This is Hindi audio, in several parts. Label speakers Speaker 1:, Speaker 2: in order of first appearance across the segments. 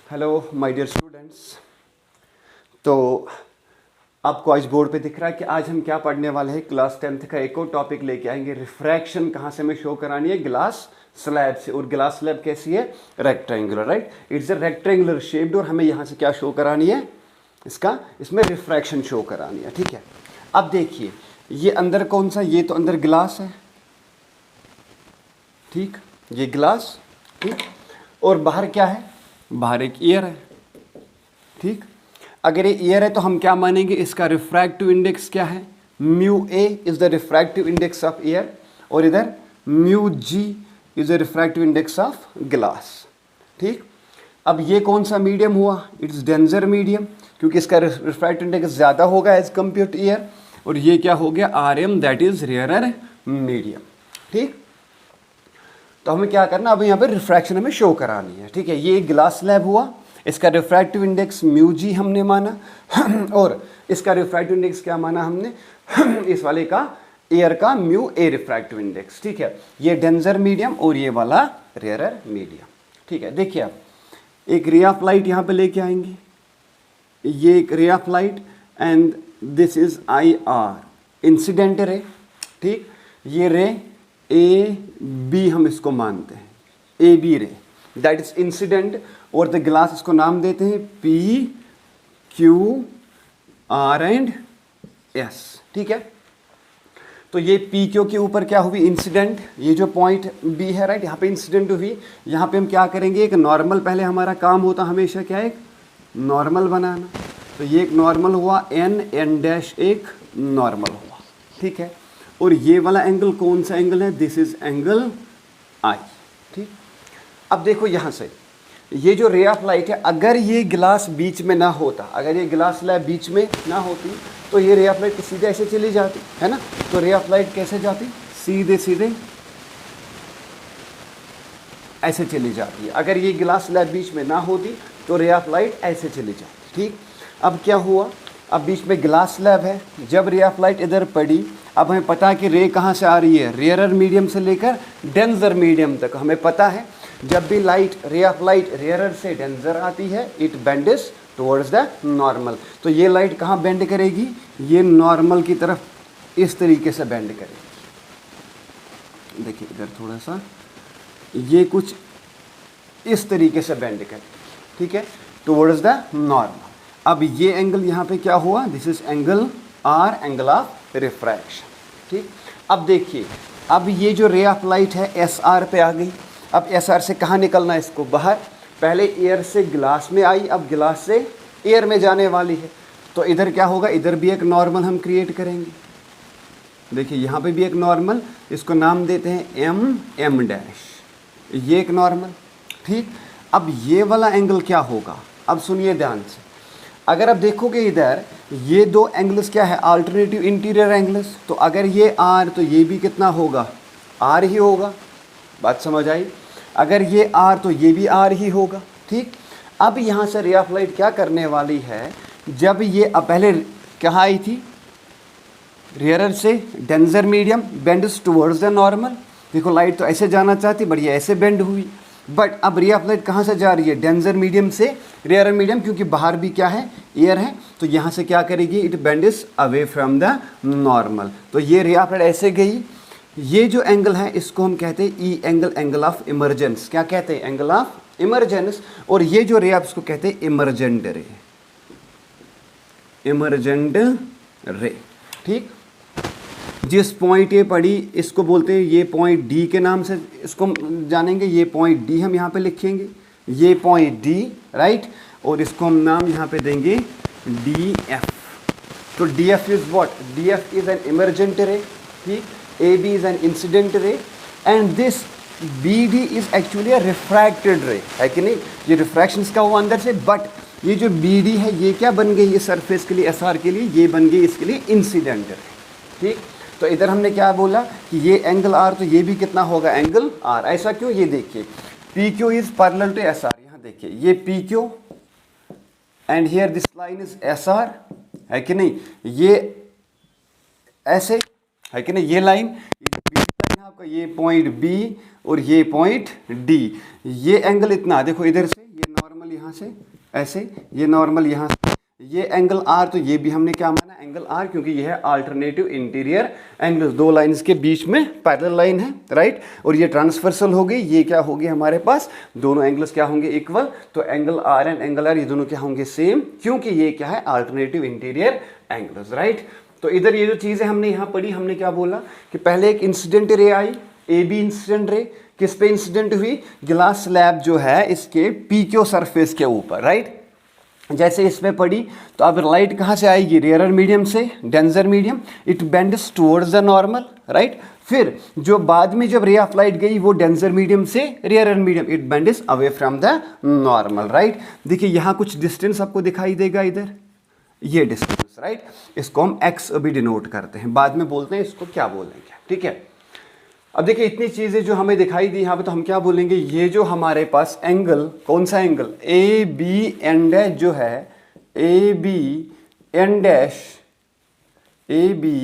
Speaker 1: Hello my dear students. तो आपको आज बोर्ड पे दिख रहा है कि आज हम क्या पढ़ने वाले हैं। क्लास 10th का एक और टॉपिक लेके आएंगे। रिफ्रैक्शन कहाँ से हमें शो करानी है? ग्लास स्लैब से। और ग्लास स्लैब कैसी है? Rectangular, right. It's a rectangular shaped और हमें यहाँ से क्या शो करानी है? इसमें रिफ्रैक्शन शो करानी है, ठीक है। अब देखिए ये अंदर कौन सा, ये तो अंदर ग्लास है, ठीक, ये ग्लास, ठीक। और बाहर क्या है? बाहर एक एयर है, ठीक। अगर ये एयर है तो हम क्या मानेंगे? इसका रिफ्रैक्टिव इंडेक्स क्या है? Mu a is the refractive index of air, और इधर mu g is the refractive index of glass, ठीक। अब ये कौन सा मीडियम हुआ? इट्स डेंजर मीडियम, क्योंकि इसका रिफ्रैक्टिव इंडेक्स ज़्यादा होगा एज कम्पेयर टू एयर। और ये क्या हो गया? R m, that is rarer medium, ठीक। तो हमें क्या करना, अब यहाँ पे रिफ्रैक्शन हमें शो करानी है, ठीक है। ये एक ग्लास स्लैब हुआ, इसका रिफ्रैक्टिव इंडेक्स म्यू जी हमने माना और इसका रिफ्रैक्टिव इंडेक्स क्या माना हमने? इस वाले का, एयर का, म्यू ए रिफ्रैक्टिव इंडेक्स, ठीक है। ये डेंजर मीडियम और ये वाला रेयरर मीडियम, ठीक है। देखिए आप एक रे ऑफ लाइट यहाँ पे लेके आएंगे, ये एक रे of light and this is I R incident ray, ठीक। ये रे ए बी हम इसको मानते हैं, ए बी रे दैट इज इंसिडेंट, और द ग्लास इसको नाम देते हैं P Q R and S, ठीक है। तो ये पी क्यू के ऊपर क्या हुई? इंसिडेंट, ये जो पॉइंट बी है, राइट, यहाँ पे इंसिडेंट हुई। यहाँ पे हम क्या करेंगे? एक नॉर्मल, पहले हमारा काम होता हमेशा क्या है? एक नॉर्मल बनाना। तो ये एक नॉर्मल हुआ, एन डैश एक नॉर्मल हुआ, ठीक है। और ये वाला एंगल कौन सा एंगल है? दिस इज एंगल आई, ठीक। अब देखो यहाँ से ये जो रे ऑफ लाइट है, अगर ये गिलास बीच में ना होता, अगर ये गिलास स्लैब बीच में ना होती तो ये रे ऑफ लाइट सीधे ऐसे चली जाती है ना। तो रे ऑफ लाइट कैसे जाती? सीधे सीधे ऐसे चली जाती है। अगर ये गिलास स्लैब बीच में ना होती तो रे ऑफ लाइट ऐसे चली जाती, ठीक। अब क्या हुआ? अब बीच में ग्लास स्लैब है, जब रे ऑफ लाइट इधर पड़ी, अब हमें पता है कि रे कहाँ से आ रही है? रेयरर मीडियम से लेकर डेंजर मीडियम तक हमें पता है। जब भी light, ray of light rarer से डेंजर आती है, it bends towards the normal. तो ये लाइट कहाँ बेंड करेगी? ये नॉर्मल की तरफ इस तरीके से बेंड करेगी। देखिए इधर थोड़ा सा, ये कुछ इस तरीके से बेंड करेगी, ठीक है, टुवर्ड्स द नॉर्मल। अब ये एंगल यहाँ पे क्या हुआ? This is angle r, angle of refraction, ठीक। अब देखिए, अब ये जो रे ऑफ लाइट है एस आर पे आ गई। अब एस आर से कहाँ निकलना है? इसको बाहर। पहले एयर से ग्लास में आई, अब ग्लास से एयर में जाने वाली है। तो इधर क्या होगा? इधर भी एक नॉर्मल हम क्रिएट करेंगे। देखिए यहाँ पे भी एक नॉर्मल, इसको नाम देते हैं एम डैश, ये एक नॉर्मल, ठीक। अब ये वाला एंगल क्या होगा? अब सुनिए ध्यान से, अगर आप देखोगे इधर ये दो एंगल्स क्या है? Alternative interior angles. तो अगर ये आर तो ये भी कितना होगा? आर ही होगा। बात समझ आई? अगर ये आर तो ये भी आर ही होगा, ठीक। अब यहाँ से रे ऑफ लाइट क्या करने वाली है? जब ये पहले कहाँ आई थी? रेयरर से denser medium, bends towards the normal. देखो लाइट तो ऐसे जाना चाहती बट ये ऐसे बेंड हुई। बट अब रे ऑफ लाइट कहाँ से जा रही है? डेंजर मीडियम से रेयर मीडियम, क्योंकि बाहर भी क्या है? एयर है। तो यहाँ से क्या करेगी? It bends away from the normal. तो ये रे ऑफ लाइट ऐसे गई। ये जो एंगल है इसको हम कहते हैं E angle, angle of emergence. क्या कहते हैं? Angle of emergence. और ये जो रे ऑफ, इसको कहते हैं इमरजेंट रे, इमरजेंट रे, ठीक। जिस पॉइंट ये पड़ी इसको बोलते हैं, ये पॉइंट डी के नाम से इसको जानेंगे। ये पॉइंट डी हम यहाँ पे लिखेंगे, ये पॉइंट डी, राइट। और इसको हम नाम यहाँ पे देंगे डी एफ। तो D F is what? D F is an emergent ray, ठीक। A B is an incident ray and this B D is actually a refracted ray, है कि नहीं? ये रिफ्रैक्शन का हुआ अंदर से, बट ये जो बी डी है ये क्या बन गई? ये सरफेस के लिए, एस आर के लिए ये बन गई इसके लिए इंसिडेंट रे, ठीक। तो इधर हमने क्या बोला कि ये एंगल आर, तो ये भी कितना होगा? Angle r. ऐसा क्यों? ये देखिए P Q is parallel to S R. यहाँ देखिए ये P Q and here this line is S R, है कि नहीं? ये ऐसे, है कि नहीं? ये लाइन आपका, ये पॉइंट बी और ये पॉइंट डी, ये एंगल इतना, देखो इधर से ये नॉर्मल यहाँ यहाँ से ऐसे, ये नॉर्मल यहाँ से, ये एंगल आर, तो ये भी हमने क्या माना एंगल आर, क्योंकि ये है अल्टरनेटिव इंटीरियर एंगल्स, दो लाइंस के बीच में पैरेलल लाइन है, राइट। और ये ट्रांसवर्सल हो गई, ये क्या होगी हमारे पास, दोनों एंगल्स क्या होंगे इक्वल, तो angle r and angle r ये दोनों क्या होंगे सेम, क्योंकि ये क्या है अल्टरनेटिव इंटीरियर एंगल्स, राइट। तो इधर ये जो चीज़ें हमने यहाँ पढ़ी, हमने क्या बोला कि पहले एक incident ray I, A B incident ray, किस पे इंसिडेंट हुई, ग्लास स्लैब जो है इसके पीक्यू सरफेस के ऊपर, राइट। जैसे इसमें पड़ी, तो अब लाइट कहाँ से आएगी, रेयरर मीडियम से, denser medium, it bends towards the normal, right. फिर जो बाद में जब रे ऑफ लाइट गई वो डेंसर मीडियम से rarer medium, it bends away from the normal, right. देखिए यहाँ कुछ डिस्टेंस आपको दिखाई देगा इधर, ये डिस्टेंस, राइट। इसको हम एक्स अभी डिनोट करते हैं, बाद में बोलते हैं इसको क्या बोलेंगे, ठीक है। अब देखिए इतनी चीज़ें जो हमें दिखाई दी यहाँ पे, तो हम क्या बोलेंगे, ये जो हमारे पास एंगल, कौन सा angle, A B N dash जो है, A B N dash, A B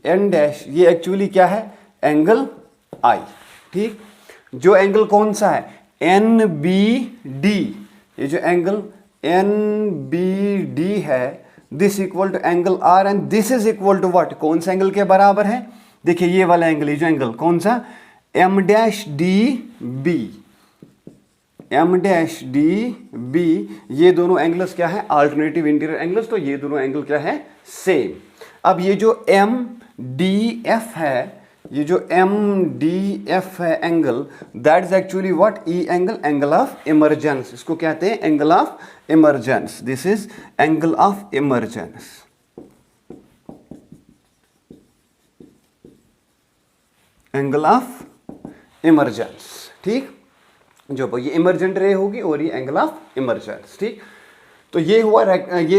Speaker 1: N dash, ये एक्चुअली क्या है एंगल आई, ठीक। जो एंगल कौन सा है एन बी डी, ये जो एंगल एन बी डी है, this equal to angle r and this is equal to what, कौन सा एंगल के बराबर है, देखिए ये वाला एंगल, ये जो एंगल कौन सा, M dash D B, M dash D B, ये दोनों एंगल्स क्या है अल्टरनेटिव इंटीरियर एंगल्स, तो ये दोनों एंगल क्या है सेम। अब ये जो एम डी एफ है, ये जो एम डी एफ है angle, that is actually what, E angle, angle of emergence, इसको कहते हैं angle of emergence, this is angle of emergence, angle of emergence, ठीक। जो ये इमरजेंट रे होगी और ये एंगल ऑफ इमरजेंस, ठीक। तो ये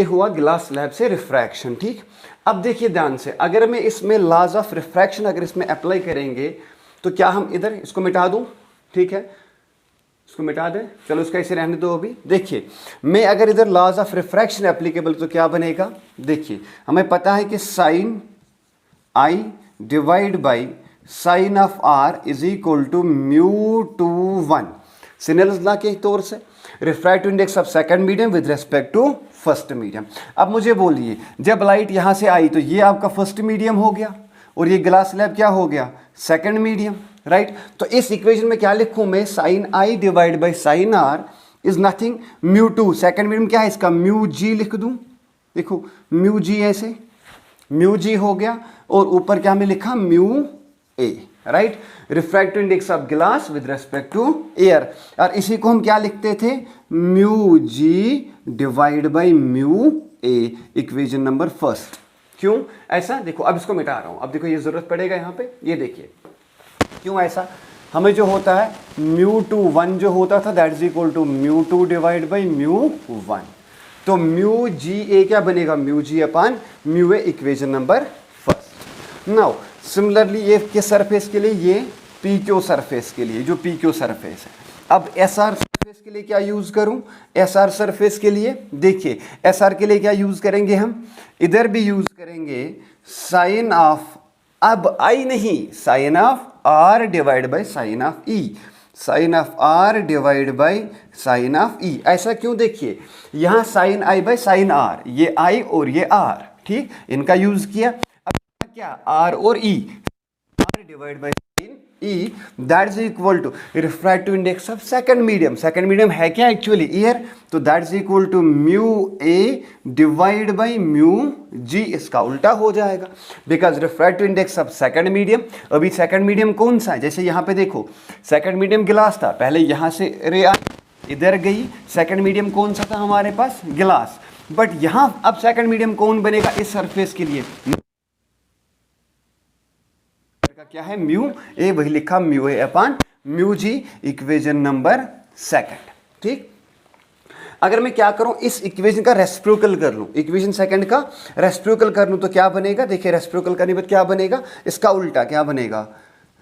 Speaker 1: हुआ ग्लास स्लैब से रिफ्रैक्शन, ठीक। अब देखिए ध्यान से, अगर मैं इसमें लॉज ऑफ रिफ्रैक्शन अगर इसमें अप्लाई करेंगे तो क्या हम इधर इसको मिटा दूं, ठीक है, इसको मिटा दें, चलो इसका इसे रहने दो अभी। देखिए मैं अगर इधर लॉज ऑफ रिफ्रैक्शन एप्लीकेबल तो क्या बनेगा, देखिए हमें पता है कि sine i divide by sine of r is equal to mu two 1, Snell's law के तौर से, refractive index of second medium with respect to first medium. अब मुझे बोलिए, जब लाइट यहाँ से आई तो ये आपका फर्स्ट मीडियम हो गया और ये ग्लास स्लैब क्या हो गया सेकंड मीडियम, राइट। तो इस इक्वेशन में क्या लिखूँ मैं, sine i divide by sine r is nothing mu two, second medium क्या है इसका म्यू जी लिख दूँ, देखो म्यू जी ऐसे, म्यू जी हो गया, और ऊपर क्या हमने लिखा mu a, right. Refractive index of glass with respect to air, और इसी को हम क्या लिखते थे mu g divide by mu a, equation number first. क्यों ऐसा, देखो अब इसको मिटा रहा हूं, अब देखो ये जरूरत पड़ेगा यहाँ पे, ये देखिए क्यों ऐसा, हमें जो होता है म्यू टू 1 जो होता था that is equal to mu two divide by mu 1, तो म्यू जी ए क्या बनेगा mu g upon mu a, equation number first. Now similarly ये किस सरफेस के लिए, ये पी क्यू सरफेस के लिए, जो पी क्यू सरफेस है। अब एस आर सरफेस के लिए क्या यूज करूं, एस आर सरफेस के लिए देखिए एस आर के लिए क्या यूज करेंगे हम, इधर भी यूज करेंगे साइन ऑफ, अब आई नहीं, sine of r divide by sine of e, sine of r divide by sine of e. ऐसा क्यों, देखिए यहाँ sine i by sine r, ये आई और ये आर, ठीक, इनका यूज किया। अब क्या आर और e, r divide by sine e, that is equal to refractive index of second medium, second medium है क्या एक्चुअली ईयर, तो that is equal to mu a divide by mu g, इसका उल्टा हो जाएगा because refractive index of second medium, अभी सेकंड मीडियम कौन सा है, जैसे यहाँ पे देखो सेकंड मीडियम गिलास था, पहले यहाँ से रे आई इधर गई, सेकंड मीडियम कौन सा था हमारे पास गिलास, बट यहाँ अब सेकंड मीडियम कौन बनेगा इस सरफेस के लिए, क्या है म्यू ए, वही लिखा म्यू ए अपान mu G, equation number second, ठीक। अगर मैं क्या करूं इस इक्वेशन का रेसिप्रोकल कर लूं, इक्वेशन सेकंड का रेसिप्रोकल कर लूं तो क्या बनेगा, देखिए रेसिप्रोकल करने पर क्या बनेगा, इसका उल्टा क्या बनेगा,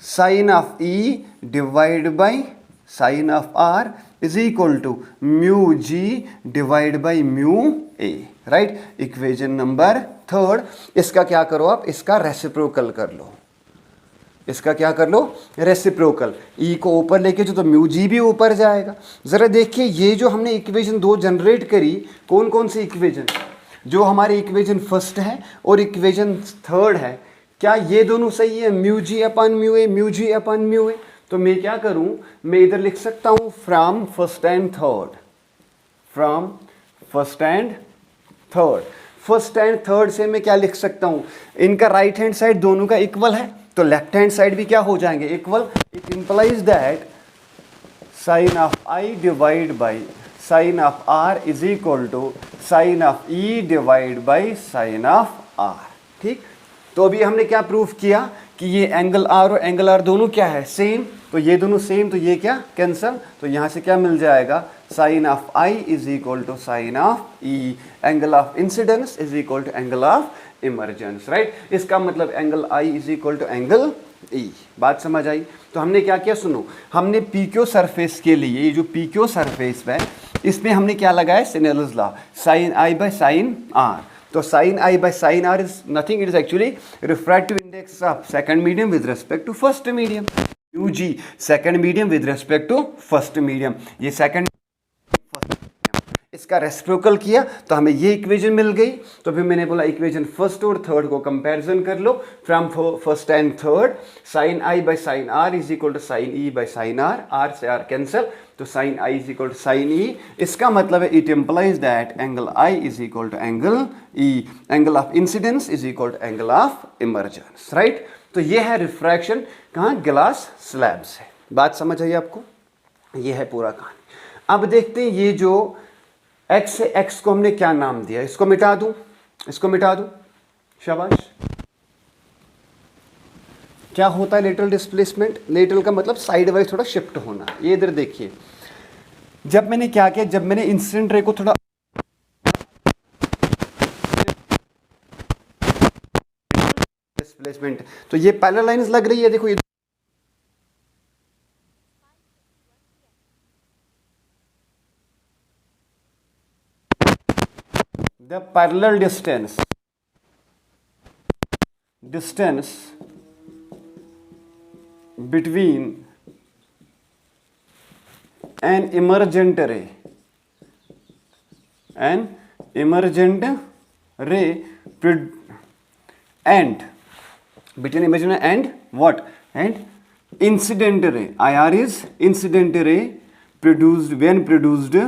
Speaker 1: sine of e divide by sine of r is equal to mu g divide by mu a, right, equation number third. इसका क्या करो आप, इसका रेसिप्रोकल कर लो, इसका क्या कर लो, रेसिप्रोकल। ई को ऊपर लेके जो तो म्यू जी भी ऊपर जाएगा। ज़रा देखिए ये जो हमने इक्वेशन 2 जनरेट करी, कौन कौन सी इक्वेशन, जो हमारी इक्वेशन फर्स्ट है और इक्वेशन थर्ड है, क्या ये दोनों सही है, mu G upon mu A, mu G upon mu A. तो मैं क्या करूं, मैं इधर लिख सकता हूं from first and third, from first and third. First and third से मैं क्या लिख सकता हूं, इनका राइट हैंड साइड दोनों का इक्वल है तो लेफ्ट हैंड साइड भी क्या हो जाएंगे, equal. It implies that sine of i divide by sine of r is equal to sine of e divide by sine of r. ठीक, तो अभी हमने क्या प्रूफ किया कि ये एंगल आर और एंगल आर दोनों क्या है, सेम। तो ये दोनों सेम, तो ये क्या कैंसल, तो यहाँ से क्या मिल जाएगा, sine of i is equal to sine of e, angle of incidence is equal to angle of emergence, right. इसका मतलब angle i is equal to angle e. बात समझ आई। तो हमने क्या किया, सुनो, हमने पीक्यू सरफेस के लिए, ये जो पीक्यू सरफेस है इसमें हमने क्या लगाया, Snell's law, sine i by sine r. तो sine i by sine r is nothing, it is actually refractive index of second medium with respect to first medium, mu g second medium with respect to first medium. ये सेकंड, इसका रेसिप्रोकल किया तो हमें ये इक्वेशन मिल गई। तो फिर मैंने बोला इक्वेशन फर्स्ट और थर्ड को कंपैरिजन कर लो, from first and third, sine i by sine r is equal to sine e by sine r, r से आर कैंसल, तो sine i is equal to sine e. इसका मतलब है it implies that angle i is equal to angle e, angle of incidence is equal to angle of emergence, right. तो ये है रिफ्रैक्शन कहाँ, ग्लास स्लैब से। बात समझ आई आपको, ये है पूरा कहानी। अब देखते हैं ये जो x से x को हमने क्या नाम दिया, इसको मिटा दूं, इसको मिटा दूं, शाबाश। क्या होता है लेटरल डिस्प्लेसमेंट, लेटरल का मतलब साइड वाइज थोड़ा शिफ्ट होना। ये इधर देखिए, जब मैंने क्या किया, जब मैंने इंसिडेंट रे को थोड़ा डिस्प्लेसमेंट, तो ये पैरेलल लाइंस लग रही है, देखो ये the parallel distance between an emergent ray and between emergent and what, and incident ray. IR is incident ray produced when produced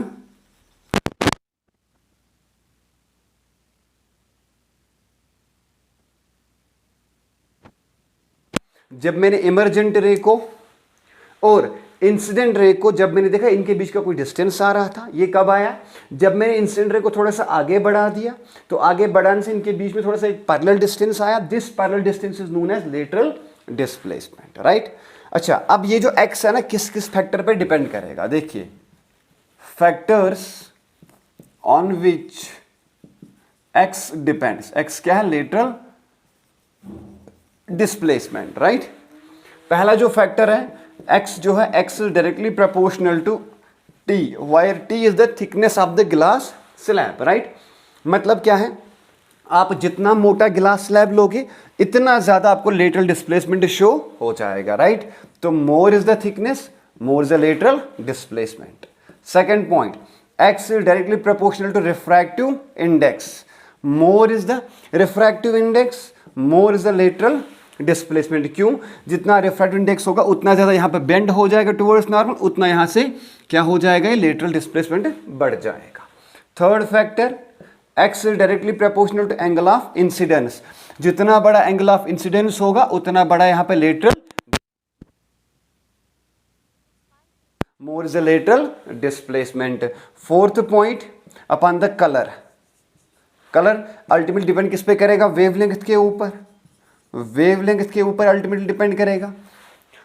Speaker 1: जब मैंने इमर्जेंट रे को और इंसिडेंट रे को जब मैंने देखा इनके बीच का कोई डिस्टेंस आ रहा था। ये कब आया, जब मैंने इंसिडेंट रे को थोड़ा सा आगे बढ़ा दिया, तो आगे बढ़ाने से इनके बीच में थोड़ा सा एक पैरेलल डिस्टेंस आया। This parallel distance is known as lateral displacement, right. अच्छा, अब ये जो एक्स है ना, किस किस फैक्टर पे डिपेंड करेगा, देखिए, factors on which x depends. X क्या है, लेटरल डिस्प्लेसमेंट, राइट। पहला जो फैक्टर है x जो है, x is directly proportional to t, where t is the thickness of the glass slab, right. मतलब क्या है, आप जितना मोटा ग्लास स्लैब लोगे इतना ज्यादा आपको लेटरल डिस्प्लेसमेंट शो हो जाएगा, राइट। तो more is the thickness, more is the lateral displacement. Second point, x is directly proportional to refractive index, more is the refractive index, more is the lateral displacement. क्यों, जितना रिफ्रैक्टिव इंडेक्स होगा उतना ज़्यादा यहाँ पे बेंड हो जाएगा टुवर्ड्स नॉर्मल, उतना यहाँ से क्या हो जाएगा, ये लेटरल डिस्प्लेसमेंट बढ़ जाएगा। Third factor, x is directly proportional to angle of incidence, जितना बड़ा एंगल ऑफ इंसिडेंस होगा उतना बड़ा यहाँ पे lateral, more is the lateral displacement. Fourth point, upon the colour. Colour ultimately depend किस पे करेगा, वेवलेंथ के ऊपर, वेवलेंथ के ऊपर अल्टीमेटली डिपेंड करेगा।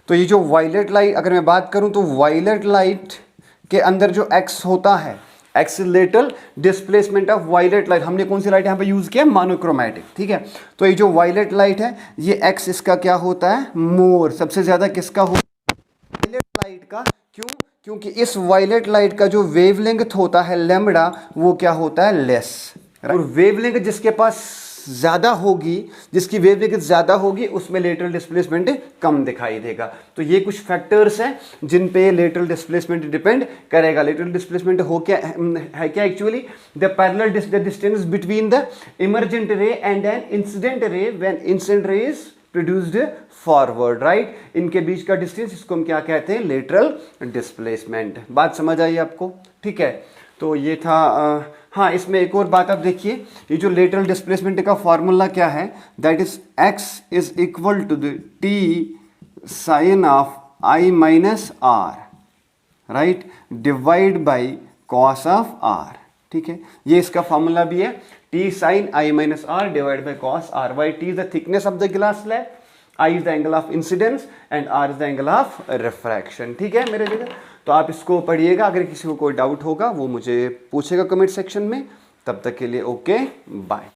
Speaker 1: तो ये जो वायलेट लाइट, अगर मैं बात करूं तो वायलेट लाइट के अंदर जो एक्स होता है, x lateral displacement of violet light. हमने कौन सी लाइट यहाँ पे यूज किया, मोनोक्रोमैटिक, ठीक है। तो ये जो वायलेट लाइट है, ये एक्स इसका क्या होता है, मोर, सबसे ज्यादा किसका होता है, वायलेट लाइट का। क्यों, क्योंकि इस वायलेट लाइट का जो वेवलेंथ होता है लैम्बडा, वो क्या होता है, लेस। और वेवलेंथ जिसके पास ज़्यादा होगी, जिसकी वेवलेंथ ज़्यादा होगी, उसमें लेटरल डिस्प्लेसमेंट कम दिखाई देगा। तो ये कुछ फैक्टर्स हैं जिन पे लेटरल डिस्प्लेसमेंट डिपेंड करेगा। लेटरल डिस्प्लेसमेंट हो क्या है क्या actually the parallel distance between the emergent रे एंड एन इंसिडेंट रे when incident ray is produced forward, right. इनके बीच का डिस्टेंस, इसको हम क्या कहते हैं, लेटरल डिस्प्लेसमेंट। बात समझ आई आपको? ठीक है, तो ये था हाँ, इसमें एक और बात आप देखिए, ये जो लेटरल डिस्प्लेसमेंट का फॉर्मूला क्या है, that is x is equal to the t sine of i minus r, right, divide by cos of r। ठीक है, ये इसका फॉर्मूला भी है, t sine i minus r divide by cos r, why t is the thickness of the glass slab, I is the angle of incidence and R is the angle of refraction। ठीक है मेरे जगह, तो आप इसको पढ़िएगा। अगर किसी को कोई डाउट होगा वो मुझे पूछेगा कमेंट सेक्शन में। तब तक के लिए ओके, बाय।